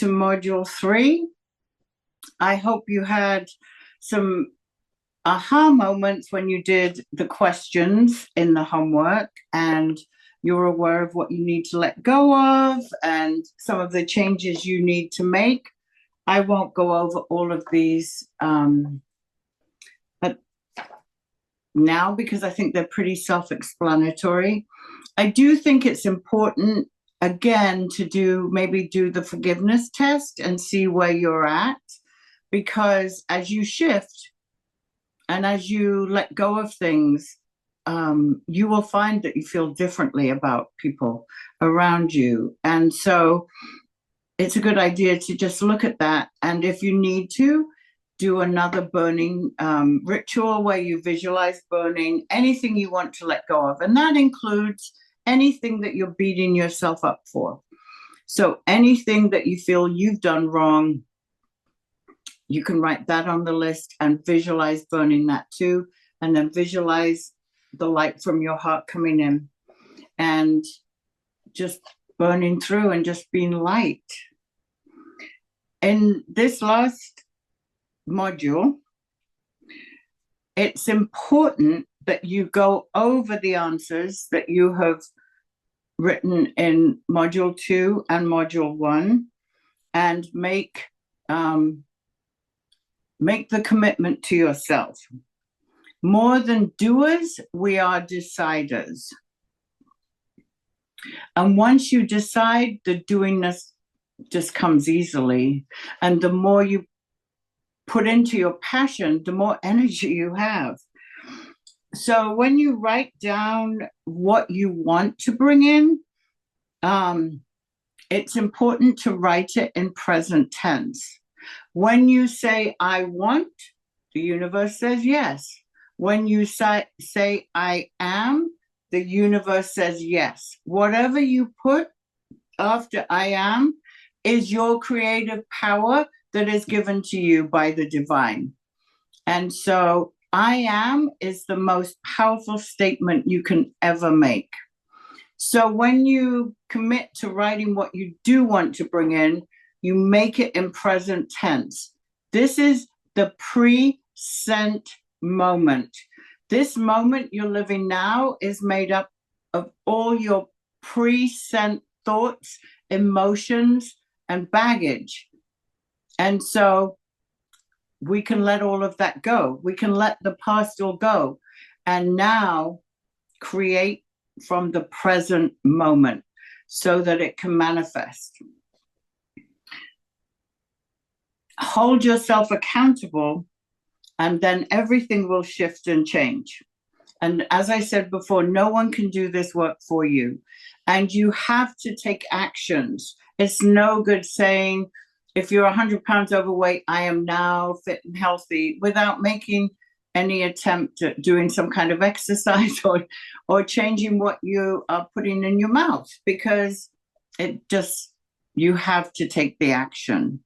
to module 3. I hope you had some aha moments when you did the questions in the homework and you're aware of what you need to let go of and some of the changes you need to make. I won't go over all of these but now because I think they're pretty self-explanatory. I do think it's important, again, to maybe do the forgiveness test and see where you're at, because as you shift and as you let go of things, you will find that you feel differently about people around you. And so it's a good idea to just look at that. And if you need to, do another burning ritual where you visualize burning anything you want to let go of. And that includes anything that you're beating yourself up for. So anything that you feel you've done wrong, you can write that on the list and visualize burning that too. And then visualize the light from your heart coming in and just burning through and just being light. In this last module, it's important that you go over the answers that you have written in module 2 and module 1 and make the commitment to yourself. More than doers, we are deciders. And once you decide, the doingness just comes easily. And the more you put into your passion, the more energy you have. So when you write down what you want to bring in, it's important to write it in present tense. When you say, I want, the universe says yes. When you say I am, the universe says yes. Whatever you put after I am is your creative power that is given to you by the divine. And so I am is the most powerful statement you can ever make. So when you commit to writing what you do want to bring in, you make it in present tense. This is the pre-sent moment. This moment you're living now is made up of all your pre-sent thoughts, emotions, and baggage. And so we can let all of that go. We can let the past all go and now create from the present moment so that it can manifest. Hold yourself accountable, and then everything will shift and change. And as I said before, no one can do this work for you. And you have to take actions. It's no good saying, if you're 100 pounds overweight, I am now fit and healthy, without making any attempt at doing some kind of exercise or changing what you are putting in your mouth, because you have to take the action.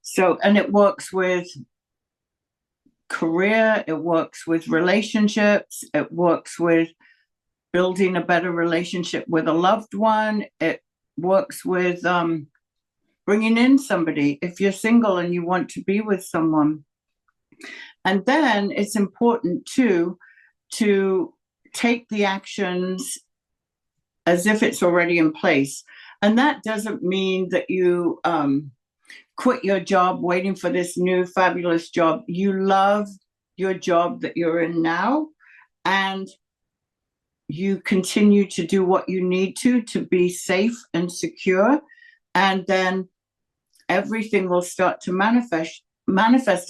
So, and it works with career, it works with relationships, it works with building a better relationship with a loved one, it works with bringing in somebody if you're single and you want to be with someone. And then it's important too to take the actions as if it's already in place. And that doesn't mean that you quit your job waiting for this new fabulous job. You love your job that you're in now, and you continue to do what you need to be safe and secure, and then everything will start to manifest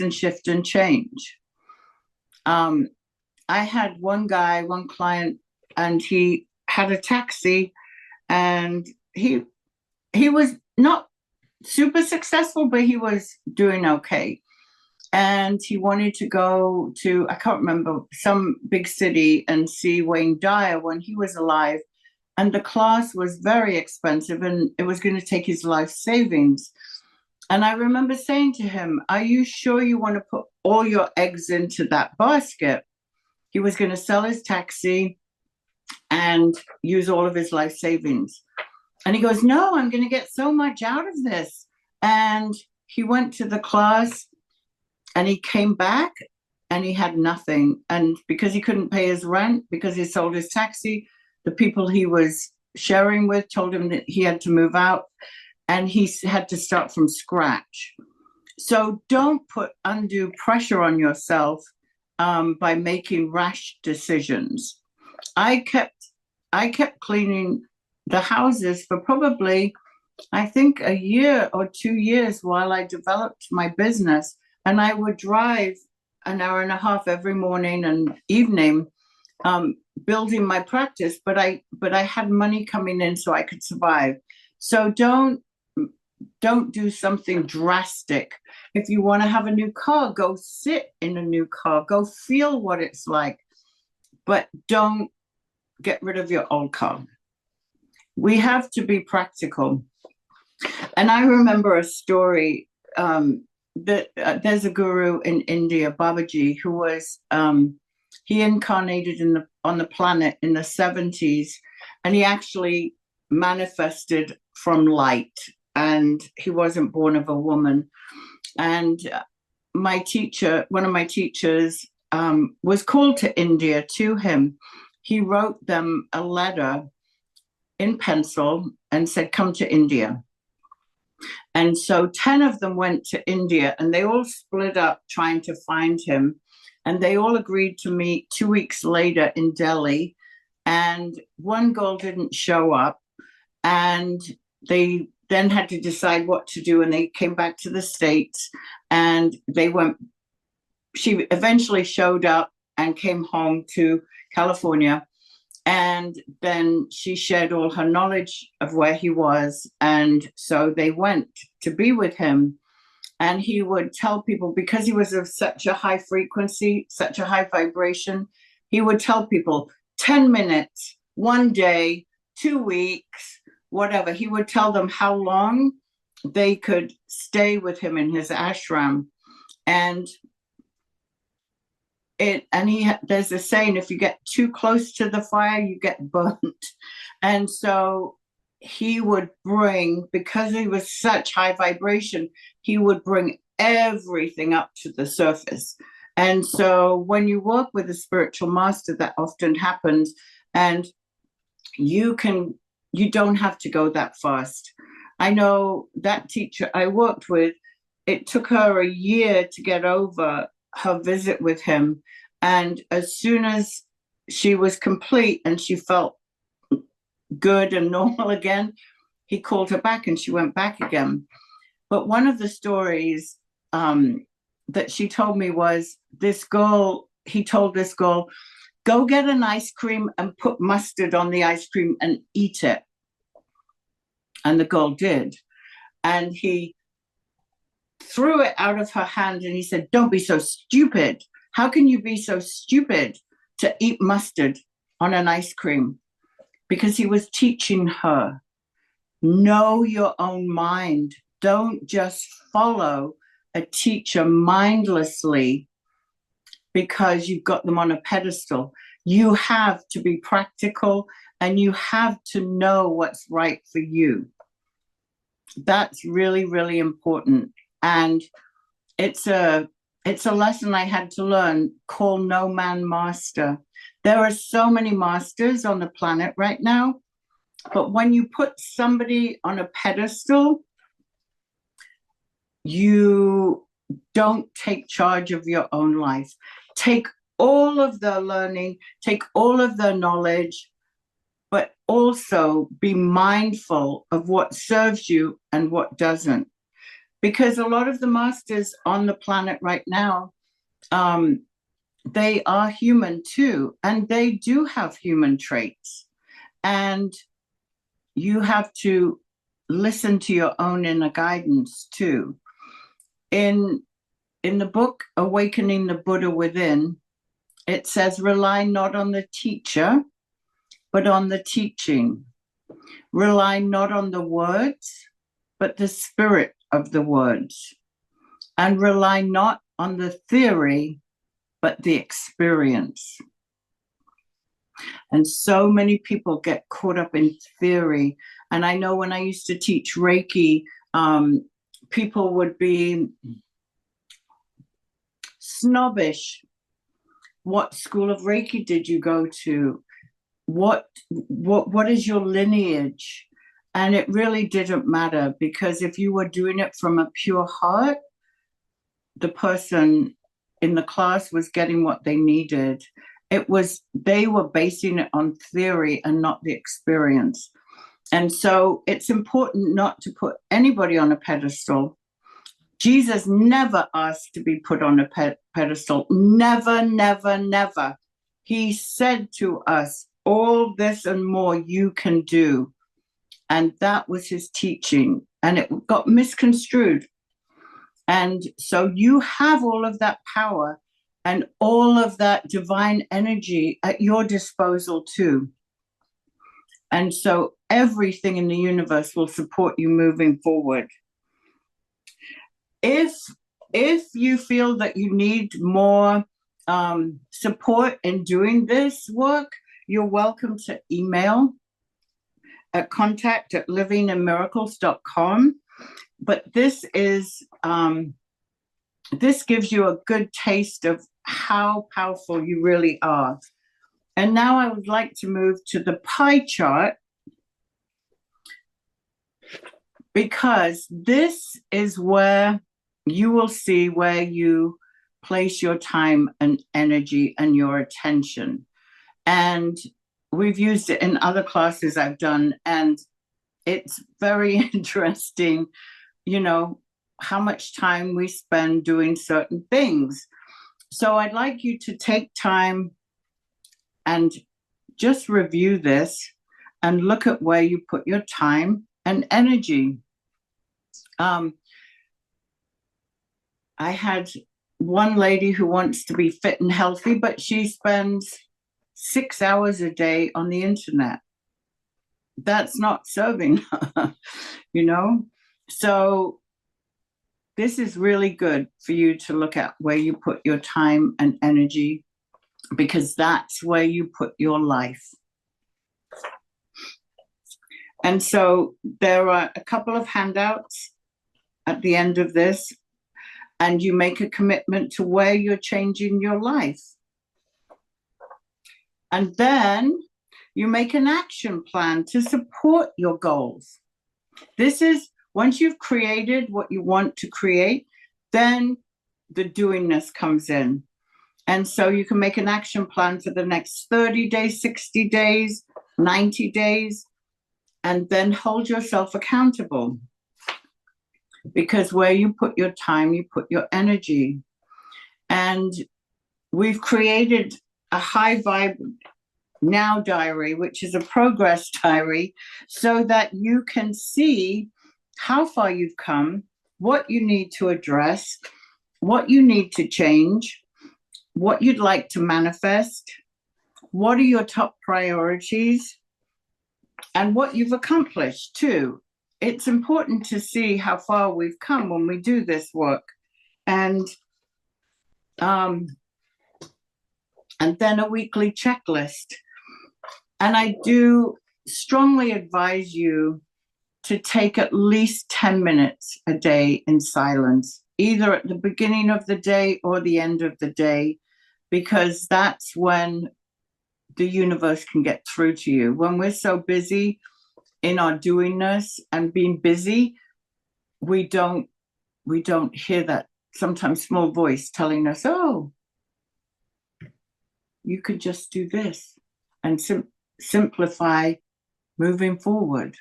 and shift and change. I had one client, and he had a taxi, and he was not super successful, but he was doing okay. And he wanted to go to, I can't remember, some big city and see Wayne Dyer when he was alive. And the class was very expensive, and it was going to take his life savings. And I remember saying to him, are you sure you want to put all your eggs into that basket? He was going to sell his taxi and use all of his life savings. And he goes, no, I'm going to get so much out of this. And he went to the class and he came back and he had nothing. And because he couldn't pay his rent, because he sold his taxi, the people he was sharing with told him that he had to move out and he had to start from scratch. So don't put undue pressure on yourself by making rash decisions. I kept cleaning the houses for probably, I think, a year or 2 years while I developed my business. And I would drive an hour and a half every morning and evening, building my practice. But I had money coming in so I could survive. So don't do something drastic. If you want to have a new car, go sit in a new car, go feel what it's like, but don't get rid of your old car. We have to be practical. And I remember a story that there's a guru in India, Babaji, who was he incarnated on the planet in the 70s, and he actually manifested from light, and he wasn't born of a woman. And my teacher, one of my teachers, was called to India to him. He wrote them a letter in pencil and said, "Come to India." And so 10 of them went to India, and they all split up trying to find him. And they all agreed to meet 2 weeks later in Delhi. And one girl didn't show up, and they then had to decide what to do. And they came back to the States, and she eventually showed up and came home to California. And then she shared all her knowledge of where he was. And so they went to be with him. And he would tell people, because he was of such a high frequency, such a high vibration, he would tell people 10 minutes, 1 day, 2 weeks, whatever. He would tell them how long they could stay with him in his ashram. And there's a saying, if you get too close to the fire, you get burnt. And so he would bring, because he was such high vibration, he would bring everything up to the surface. And so when you work with a spiritual master, that often happens, and you don't have to go that fast. I know that teacher I worked with, it took her a year to get over her visit with him. And as soon as she was complete and she felt good and normal again, he called her back and she went back again. But one of the stories that she told me was he told this girl, "Go get an ice cream and put mustard on the ice cream and eat it." And the girl did. And he threw it out of her hand and he said, "Don't be so stupid. How can you be so stupid to eat mustard on an ice cream?" Because he was teaching her, know your own mind. Don't just follow a teacher mindlessly because you've got them on a pedestal. You have to be practical and you have to know what's right for you. That's really, really important. And it's a lesson I had to learn, call no man master. There are so many masters on the planet right now, but when you put somebody on a pedestal, you don't take charge of your own life. Take all of their learning, take all of their knowledge, but also be mindful of what serves you and what doesn't. Because a lot of the masters on the planet right now, they are human too, and they do have human traits. And you have to listen to your own inner guidance too. In the book, Awakening the Buddha Within, it says, rely not on the teacher, but on the teaching. Rely not on the words, but the spirit of the words. And rely not on the theory, but the experience. And so many people get caught up in theory. And I know when I used to teach Reiki, people would be snobbish. What school of Reiki did you go to? What is your lineage? And it really didn't matter, because if you were doing it from a pure heart, the person in the class was getting what they needed. They were basing it on theory and not the experience. And so it's important not to put anybody on a pedestal. Jesus never asked to be put on a pedestal. Never, never, never. He said to us, all this and more you can do. And that was his teaching. And it got misconstrued. And so you have all of that power and all of that divine energy at your disposal too. And so everything in the universe will support you moving forward. If you feel that you need more support in doing this work, you're welcome to email at contact@livingandmiracles.com. But this gives you a good taste of how powerful you really are. And now I would like to move to the pie chart, because this is where you will see where you place your time and energy and your attention. And we've used it in other classes I've done, and it's very interesting, how much time we spend doing certain things. So I'd like you to take time and just review this and look at where you put your time and energy. I had one lady who wants to be fit and healthy, but she spends 6 hours a day on the internet. That's not serving her, So this is really good for you to look at where you put your time and energy, because that's where you put your life. And so there are a couple of handouts at the end of this, and you make a commitment to where you're changing your life. And then you make an action plan to support your goals. This is, once you've created what you want to create, then the doingness comes in. And so you can make an action plan for the next 30 days, 60 days, 90 days, and then hold yourself accountable. Because where you put your time, you put your energy. And we've created a high vibe now diary, which is a progress diary, so that you can see how far you've come, what you need to address, what you need to change, what you'd like to manifest, what are your top priorities, and what you've accomplished too. It's important to see how far we've come when we do this work. And then a weekly checklist. And I do strongly advise you to take at least 10 minutes a day in silence, either at the beginning of the day or the end of the day, because that's when the universe can get through to you. When we're so busy in our doingness and being busy, we don't hear that sometimes small voice telling us, oh, you could just do this and simplify moving forward.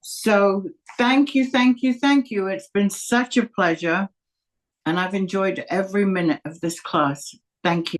So thank you. It's been such a pleasure, and I've enjoyed every minute of this class. Thank you.